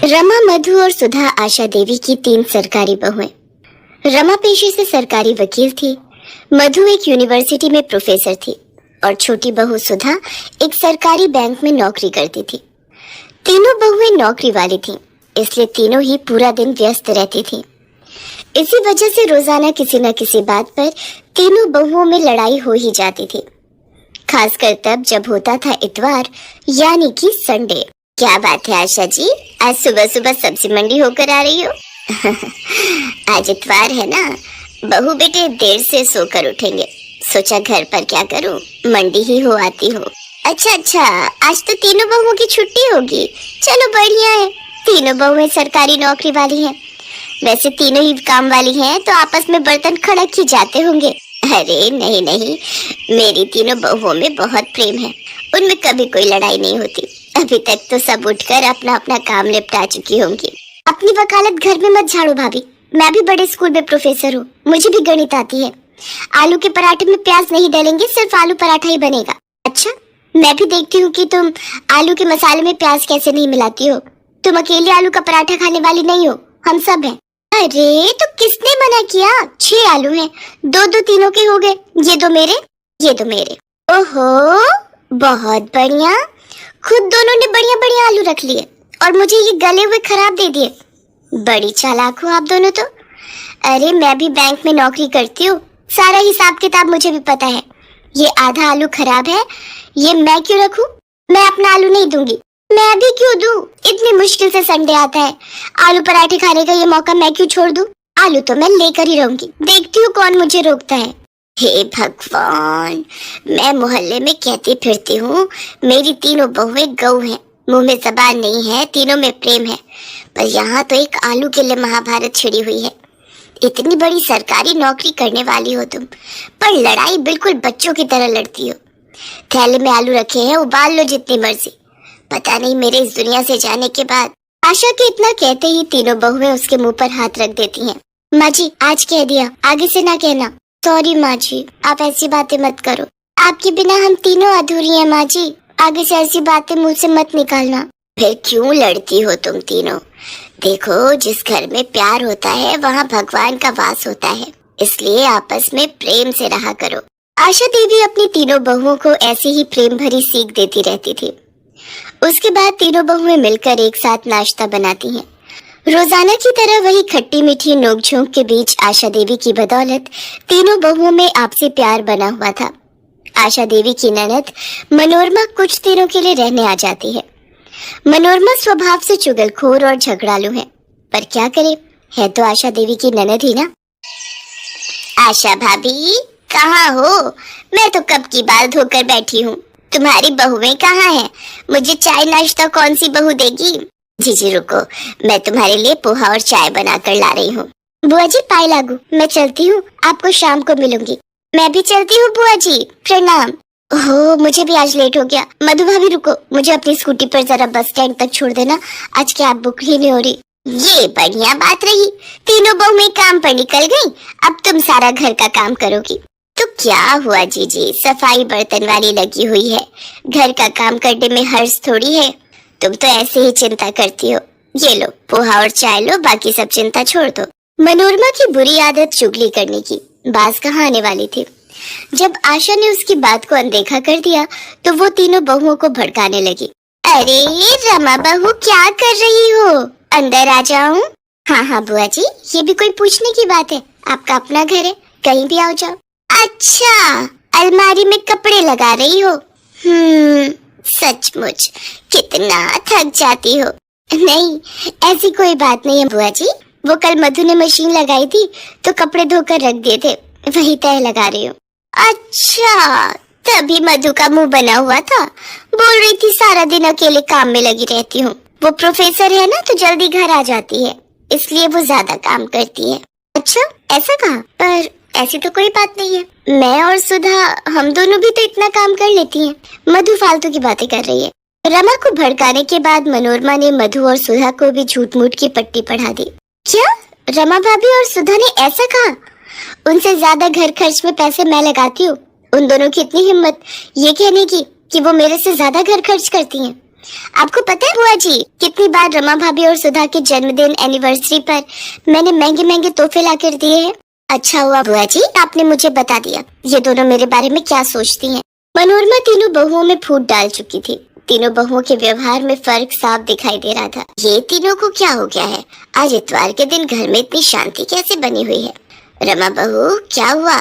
रमा, मधु और सुधा आशा देवी की 3 सरकारी बहुएं। रमा पेशे से सरकारी वकील थी, मधु एक यूनिवर्सिटी में प्रोफेसर थी और छोटी बहू सुधा एक सरकारी बैंक में नौकरी करती थी। तीनों बहुएं नौकरी वाली थीं, इसलिए तीनों ही पूरा दिन व्यस्त रहती थीं। इसी वजह से रोजाना किसी न किसी बात पर तीनों बहुओं में लड़ाई हो ही जाती थी, खासकर तब जब होता था इतवार, यानी कि संडे। क्या बात है आशा जी, आज सुबह सुबह सब्जी मंडी होकर आ रही हो? आज इतवार है ना, बहू बेटे देर से सोकर उठेंगे, सोचा घर पर क्या करूं, मंडी ही हो आती हो। अच्छा, आज तो तीनों बहुओं की छुट्टी होगी, चलो बढ़िया है। तीनों बहुएं सरकारी नौकरी वाली हैं, वैसे तीनों ही काम वाली हैं तो आपस में बर्तन खड़क ही जाते होंगे। अरे नहीं, मेरी तीनों बहुओं में बहुत प्रेम है, उनमें कभी कोई लड़ाई नहीं होती। अभी तक तो सब उठकर अपना अपना काम निपटा चुकी होंगी। अपनी वकालत घर में मत झाड़ो भाभी, मैं भी बड़े स्कूल में प्रोफेसर हूँ, मुझे भी गणित आती है। आलू के पराठे में प्याज नहीं डालेंगे, सिर्फ आलू पराठा ही बनेगा। अच्छा, मैं भी देखती हूँ कि तुम आलू के मसाले में प्याज कैसे नहीं मिलाती हो। तुम अकेले आलू का पराठा खाने वाली नहीं हो, हम सब हैं। अरे तो किसने मना किया? 6 आलू हैं, दो तीनों के हो गए, ये दो मेरे। ओहो, बहुत बढ़िया, खुद दोनों ने बढ़िया बढ़िया आलू रख लिए और मुझे ये गले हुए खराब दे दिए। बड़ी चालाक हो आप दोनों तो। अरे मैं भी बैंक में नौकरी करती हूँ, सारा हिसाब किताब मुझे भी पता है। ये आधा आलू खराब है, ये मैं क्यों रखूं? मैं अपना आलू नहीं दूंगी। मैं भी क्यों दूं? इतनी मुश्किल से संडे आता है, आलू पराठे खाने का ये मौका मैं क्यों छोड़ दूं? आलू तो मैं लेकर ही रहूंगी, देखती हूँ कौन मुझे रोकता है। हे भगवान, मैं मोहल्ले में कहती फिरती हूँ मेरी तीनों बहुएं गऊ हैं, मुंह में जबान नहीं है, तीनों में प्रेम है, पर यहाँ तो एक आलू के लिए महाभारत छिड़ी हुई है। इतनी बड़ी सरकारी नौकरी करने वाली हो तुम, पर लड़ाई बिल्कुल बच्चों की तरह लड़ती हो। थैले में आलू रखे हैं, उबाल लो जितनी मर्जी। पता नहीं मेरे इस दुनिया से जाने के बाद। आशा के इतना कहते ही तीनों बहुएं उसके मुंह पर हाथ रख देती हैं। माँ जी, आज कह दिया, आगे से ना कहना। सॉरी माँ जी, आप ऐसी बातें मत करो, आपके बिना हम तीनों अधूरी हैं माँ जी, आगे से ऐसी बातें मुंह से मत निकालना। फिर क्यों लड़ती हो तुम तीनों? देखो, जिस घर में प्यार होता है वहाँ भगवान का वास होता है, इसलिए आपस में प्रेम से रहा करो। आशा देवी अपनी तीनों बहुओं को ऐसे ही प्रेम भरी सीख देती रहती थी। उसके बाद तीनों बहुएं मिलकर एक साथ नाश्ता बनाती हैं। रोजाना की तरह वही खट्टी मीठी नोकझोंक के बीच आशा देवी की बदौलत तीनों बहुओं में आपसी प्यार बना हुआ था। आशा देवी की ननद मनोरमा कुछ दिनों के लिए रहने आ जाती है। मनोरमा स्वभाव से चुगलखोर और झगड़ालू है, पर क्या करे, है तो आशा देवी की ननद ही ना। आशा भाभी कहाँ हो? मैं तो कब की बाल धोकर बैठी हूँ, तुम्हारी बहुएं कहाँ हैं? मुझे चाय नाश्ता कौन सी बहू देगी? जी रुको, मैं तुम्हारे लिए पोहा और चाय बनाकर ला रही हूँ। बुआ जी पाए लागू, मैं चलती हूँ, आपको शाम को मिलूंगी। मैं भी चलती हूँ बुआ जी, प्रणाम। ओह, मुझे भी आज लेट हो गया। मधु भाभी रुको, मुझे अपनी स्कूटी पर जरा बस स्टैंड तक छोड़ देना, आज कैब बुक ही नहीं हो रही। ये बढ़िया बात रही, तीनों बहुएं काम पर निकल गई, अब तुम सारा घर का काम करोगी। तो क्या हुआ जीजी, सफाई बर्तन वाली लगी हुई है, घर का काम करने में हर्ष थोड़ी है। तुम तो ऐसे ही चिंता करती हो। ये लो पोहा और चाय लो, बाकी सब चिंता छोड़ दो। मनोरमा की बुरी आदत चुगली करने की बाज कहाँ आने वाली थी। जब आशा ने उसकी बात को अनदेखा कर दिया तो वो तीनों बहुओं को भड़काने लगी। अरे रमा बहू, क्या कर रही हो? अंदर आ जाऊं? हाँ बुआ जी, ये भी कोई पूछने की बात है? आपका अपना घर है, कहीं भी आओ जाओ। अच्छा, अलमारी में कपड़े लगा रही हो? सचमुच कितना थक जाती हो। नहीं, ऐसी कोई बात नहीं है बुआ जी, वो कल मधु ने मशीन लगाई थी तो कपड़े धोकर रख दिए थे, वही तय लगा रही हूँ। अच्छा, तभी मधु का मुंह बना हुआ था, बोल रही थी सारा दिन अकेले काम में लगी रहती हूँ। वो प्रोफेसर है ना तो जल्दी घर आ जाती है, इसलिए वो ज्यादा काम करती है। अच्छा, ऐसा कहा? पर ऐसी तो कोई बात नहीं है, मैं और सुधा हम दोनों भी तो इतना काम कर लेती हैं। मधु फालतू की बातें कर रही है। रमा को भड़काने के बाद मनोरमा ने मधु और सुधा को भी झूठ मूठ की पट्टी पढ़ा दी। क्या? रमा भाभी और सुधा ने ऐसा कहा? उनसे ज्यादा घर खर्च में पैसे मैं लगाती हूँ। उन दोनों की इतनी हिम्मत ये कहने की कि वो मेरे से ज्यादा घर खर्च करती हैं। आपको पता है बुआ जी, कितनी बार रमा भाभी और सुधा के जन्मदिन एनिवर्सरी पर मैंने महंगे महंगे तोहफे लाकर दिए हैं। अच्छा हुआ बुआ जी आपने मुझे बता दिया, ये दोनों मेरे बारे में क्या सोचती हैं। मनोरमा तीनों बहुओं में फूट डाल चुकी थी। तीनों बहुओं के व्यवहार में फर्क साफ दिखाई दे रहा था। ये तीनों को क्या हो गया है, आज इतवार के दिन घर में इतनी शांति कैसे बनी हुई है। रमा बहू क्या हुआ,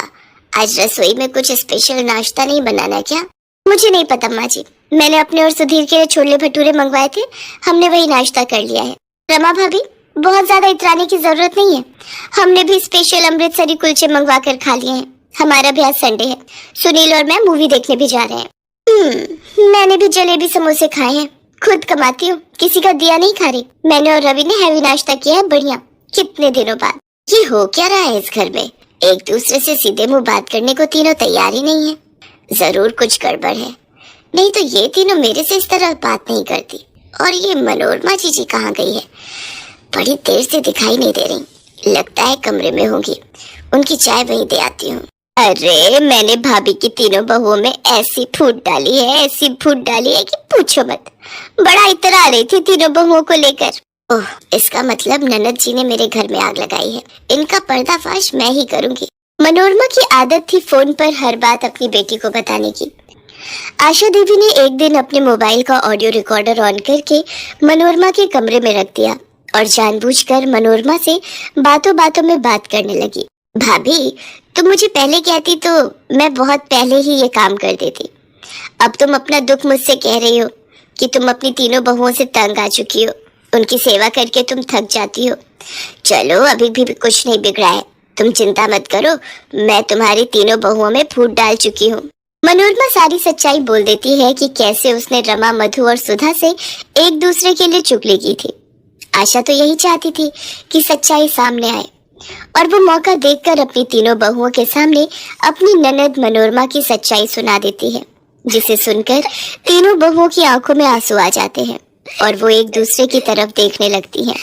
आज रसोई में कुछ स्पेशल नाश्ता नहीं बनाना क्या? मुझे नहीं पता माँ जी, मैंने अपने और सुधीर के लिए छोले भटूरे मंगवाए थे, हमने वही नाश्ता कर लिया है। रमा भाभी बहुत ज्यादा इतराने की जरूरत नहीं है, हमने भी स्पेशल अमृतसरी कुलचे मंगवा कर खा लिए हैं। हमारा भी आज संडे है, सुनील और मैं मूवी देखने भी जा रहे हैं। मैंने भी जलेबी समोसे खाए हैं, खुद कमाती हूँ, किसी का दिया नहीं खा रही। मैंने और रवि ने हैवी नाश्ता किया है, बढ़िया। कितने दिनों बाद। ये हो क्या रहा है इस घर में, एक दूसरे से सीधे मुंह बात करने को तीनों तैयार ही नहीं है। जरूर कुछ गड़बड़ है, नहीं तो ये तीनों मेरे से इस तरह बात नहीं करती। और ये मनोरमा जी कहाँ गई है, बड़ी देर से दिखाई नहीं दे रही, लगता है कमरे में होंगी। उनकी चाय वहीं दे आती हूँ। अरे मैंने भाभी की तीनों बहुओं में ऐसी फूट डाली है, ऐसी फूट डाली है कि पूछो मत। बड़ा इतरा रही थी तीनों बहुओं को लेकर। ओह, इसका मतलब ननद जी ने मेरे घर में आग लगाई है। इनका पर्दाफाश मैं ही करूंगी। मनोरमा की आदत थी फोन पर हर बात अपनी बेटी को बताने की। आशा देवी ने एक दिन अपने मोबाइल का ऑडियो रिकॉर्डर ऑन करके मनोरमा के कमरे में रख दिया और जानबूझकर मनोरमा से बातों बातों में बात करने लगी। भाभी तुम मुझे पहले कहती तो मैं बहुत पहले ही ये काम कर देती। अब तुम अपना दुख मुझसे कह रही हो कि तुम अपनी तीनों बहुओं से तंग आ चुकी हो, उनकी सेवा करके तुम थक जाती हो। चलो अभी भी कुछ नहीं बिगड़ा है, तुम चिंता मत करो, मैं तुम्हारी तीनों बहुओं में फूट डाल चुकी हूँ। मनोरमा सारी सच्चाई बोल देती है कि कैसे उसने रमा, मधु और सुधा से एक दूसरे के लिए चुगली की थी। आशा तो यही चाहती थी कि सच्चाई सामने आए और वो मौका देखकर अपनी तीनों बहुओं के सामने अपनी ननद मनोरमा की सच्चाई सुना देती है, जिसे सुनकर तीनों बहुओं की आंखों में आंसू आ जाते हैं और वो एक दूसरे की तरफ देखने लगती हैं।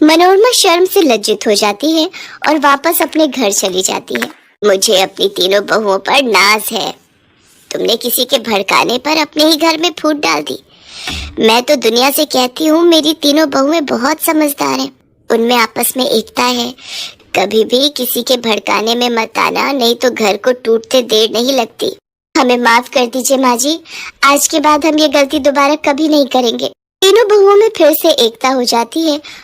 मनोरमा शर्म से लज्जित हो जाती है और वापस अपने घर चली जाती है। मुझे अपनी तीनों बहुओं पर नाज है, तुमने किसी के भड़काने पर अपने ही घर में फूट डाल दी। मैं तो दुनिया से कहती हूँ मेरी तीनों बहुएं बहुत समझदार हैं, उनमें आपस में एकता है। कभी भी किसी के भड़काने में मत आना, नहीं तो घर को टूटते देर नहीं लगती। हमें माफ कर दीजिए माँ जी, आज के बाद हम ये गलती दोबारा कभी नहीं करेंगे। तीनों बहुओं में फिर से एकता हो जाती है